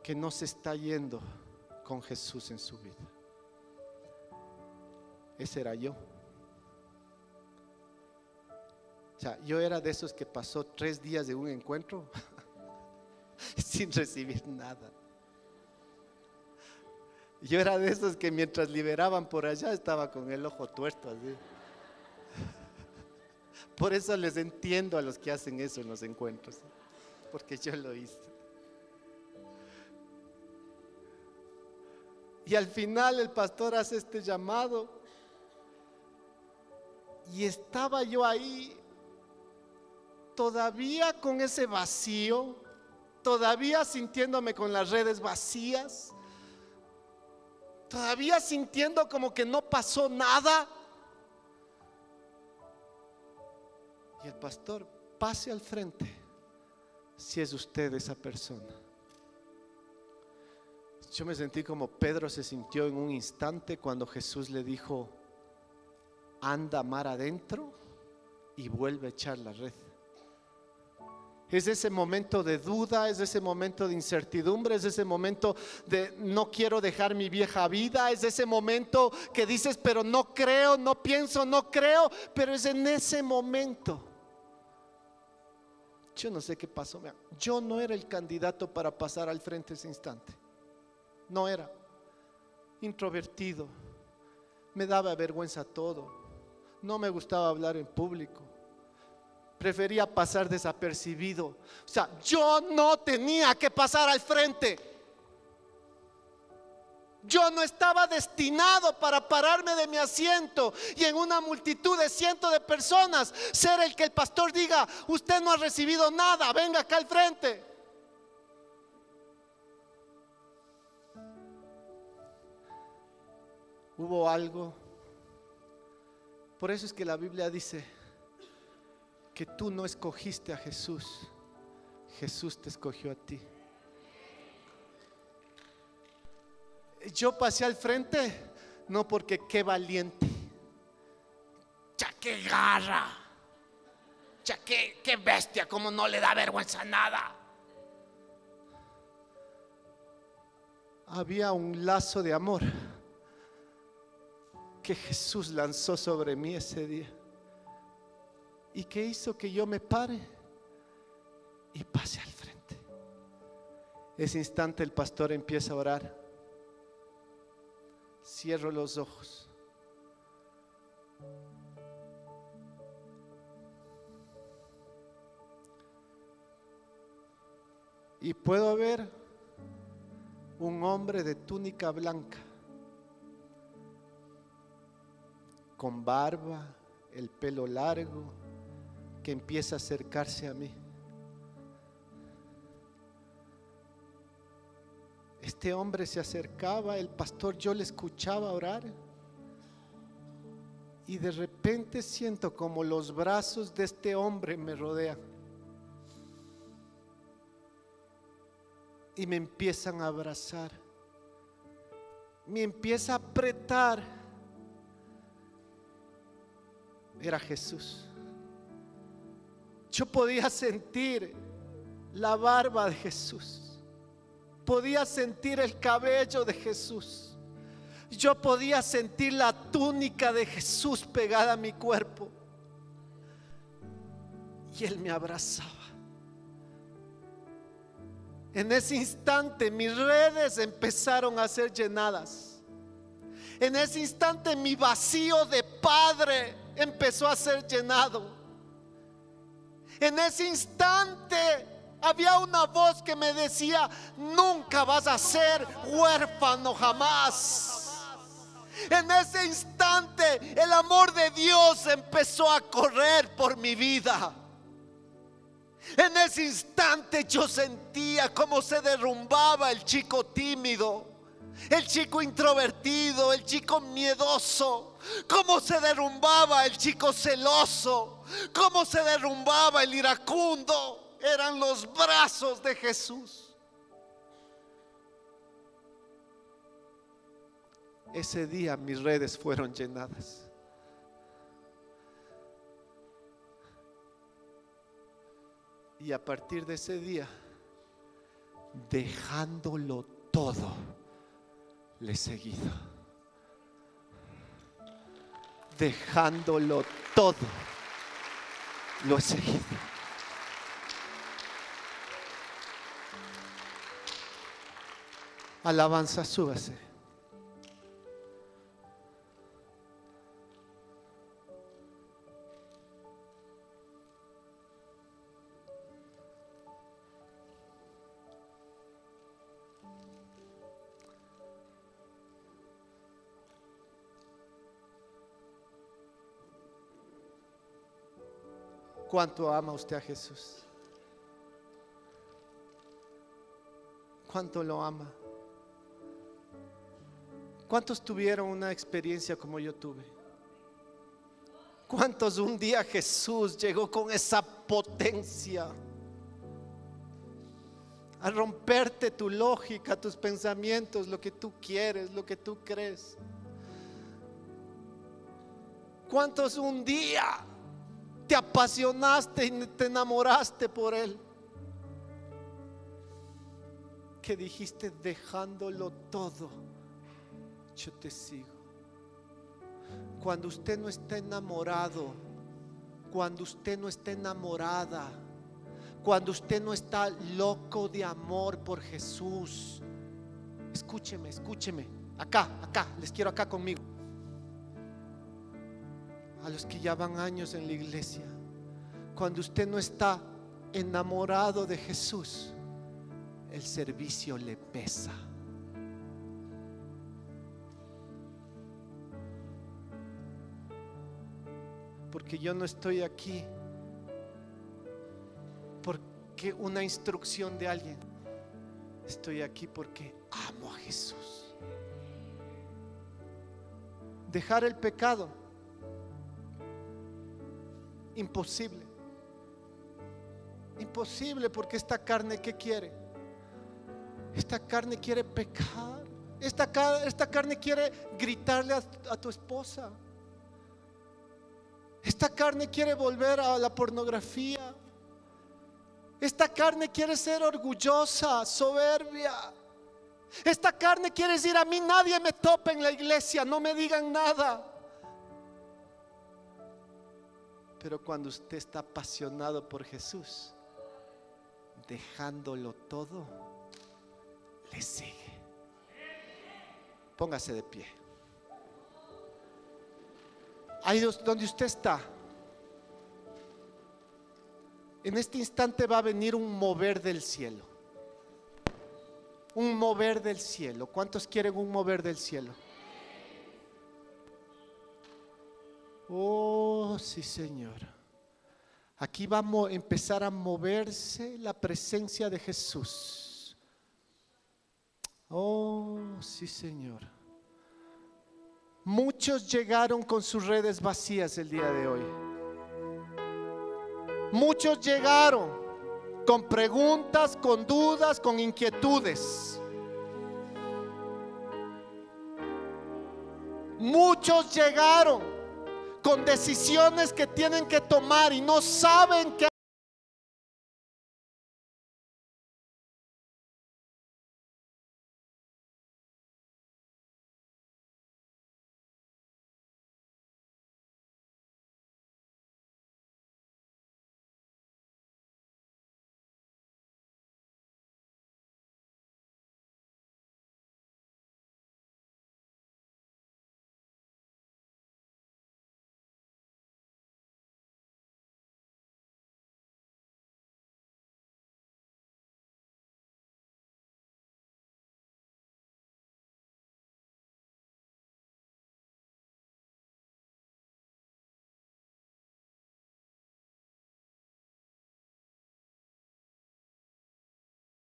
que no se está yendo con Jesús en su vida. Ese era yo. O sea, yo era de esos que pasó 3 días de un encuentro sin recibir nada. Yo era de esos que mientras liberaban por allá estaba con el ojo tuerto así. Por eso les entiendo a los que hacen eso en los encuentros, porque yo lo hice. Y al final el pastor hace este llamado y estaba yo ahí todavía con ese vacío, todavía sintiéndome con las redes vacías, todavía sintiendo como que no pasó nada. Y el pastor: pase al frente si es usted esa persona. Yo me sentí como Pedro se sintió en un instante cuando Jesús le dijo: anda mar adentro y vuelve a echar la red. Es ese momento de duda, es ese momento de incertidumbre, es ese momento de no quiero dejar mi vieja vida, es ese momento que dices pero no creo, no pienso, no creo, pero es en ese momento. Yo no sé qué pasó, yo no era el candidato para pasar al frente ese instante, no era. Introvertido, me daba vergüenza todo, no me gustaba hablar en público. Prefería pasar desapercibido. O sea, yo no tenía que pasar al frente. Yo no estaba destinado para pararme de mi asiento y en una multitud de cientos de personas ser el que el pastor diga: usted no ha recibido nada, venga acá al frente. Hubo algo. Por eso es que la Biblia dice que tú no escogiste a Jesús, Jesús te escogió a ti. Yo pasé al frente no porque qué valiente, ya qué garra, ya qué bestia, como no le da vergüenza nada. Había un lazo de amor que Jesús lanzó sobre mí ese día y que hizo que yo me pare y pase al frente. Ese instante el pastor empieza a orar. Cierro los ojos. Y puedo ver un hombre de túnica blanca, con barba, el pelo largo, que empieza a acercarse a mí. Este hombre se acercaba, el pastor, yo le escuchaba orar y de repente siento como los brazos de este hombre me rodean y me empiezan a abrazar, me empieza a apretar. Era Jesús. Yo podía sentir la barba de Jesús, podía sentir el cabello de Jesús, yo podía sentir la túnica de Jesús pegada a mi cuerpo y Él me abrazaba. En ese instante mis redes empezaron a ser llenadas. En ese instante mi vacío de padre empezó a ser llenado. En ese instante había una voz que me decía: nunca vas a ser huérfano, jamás. En ese instante el amor de Dios empezó a correr por mi vida. En ese instante yo sentía cómo se derrumbaba el chico tímido, el chico introvertido, el chico miedoso. Cómo se derrumbaba el chico celoso, cómo se derrumbaba el iracundo. Eran los brazos de Jesús. Ese día mis redes fueron llenadas. Y a partir de ese día, dejándolo todo, le he seguido. Dejándolo todo, lo he seguido. Alabanza, súbase. ¿Cuánto ama usted a Jesús? ¿Cuánto lo ama? ¿Cuántos tuvieron una experiencia como yo tuve? ¿Cuántos un día Jesús llegó con esa potencia a romperte tu lógica, tus pensamientos, lo que tú quieres, lo que tú crees? ¿Cuántos un día te apasionaste y te enamoraste por Él, que dijiste: dejándolo todo, yo te sigo. Cuando usted no está enamorado, cuando usted no está enamorada, cuando usted no está loco de amor por Jesús, escúcheme, escúcheme, acá, les quiero acá conmigo. A los que ya van años en la iglesia, cuando usted no está enamorado de Jesús, el servicio le pesa. Porque yo no estoy aquí porque una instrucción de alguien. Estoy aquí porque amo a Jesús. Dejar el pecado, imposible. Imposible, porque esta carne, ¿qué quiere? Esta carne quiere pecar. Esta carne quiere gritarle a tu esposa. Esta carne quiere volver a la pornografía. Esta carne quiere ser orgullosa, soberbia. Esta carne quiere decir: a mí nadie me topa en la iglesia, no me digan nada. Pero cuando usted está apasionado por Jesús, dejándolo todo, le sigue. Póngase de pie. Ahí donde usted está, en este instante va a venir un mover del cielo. Un mover del cielo. ¿Cuántos quieren un mover del cielo? Oh, sí, Señor. Aquí vamos a empezar a moverse la presencia de Jesús. Oh, sí, Señor. Muchos llegaron con sus redes vacías el día de hoy. Muchos llegaron con preguntas, con dudas, con inquietudes. Muchos llegaron con decisiones que tienen que tomar y no saben qué